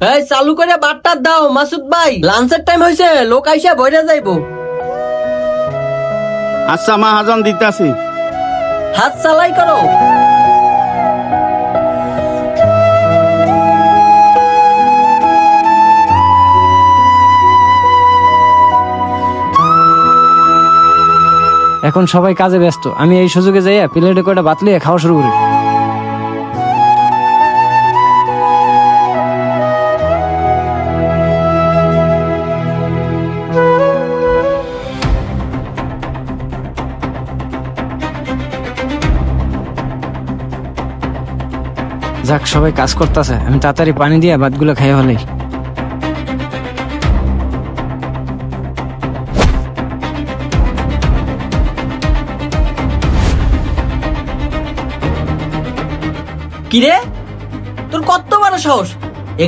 এই চালু করে বাটটা দাও মাসুদ ভাই, লাঞ্চের টাইম হয়েছে, লোক আইসা বইরা যাইবো। আচ্ছা মহাজন দিতাছি। হাত চালাই করো। এখন সবাই কাজে ব্যস্ত, আমি এই সুযোগে যাইয়া প্লেটে কয়টা ভাত লিয়ে খাওয়া শুরু করি। যাক, সবাই কাজ করতেছে, আমি তাড়াতাড়ি পানি দিয়ে ভাতগুলো খাইয়া ফেলাই। কিরে, তোর কত বড় সাহস,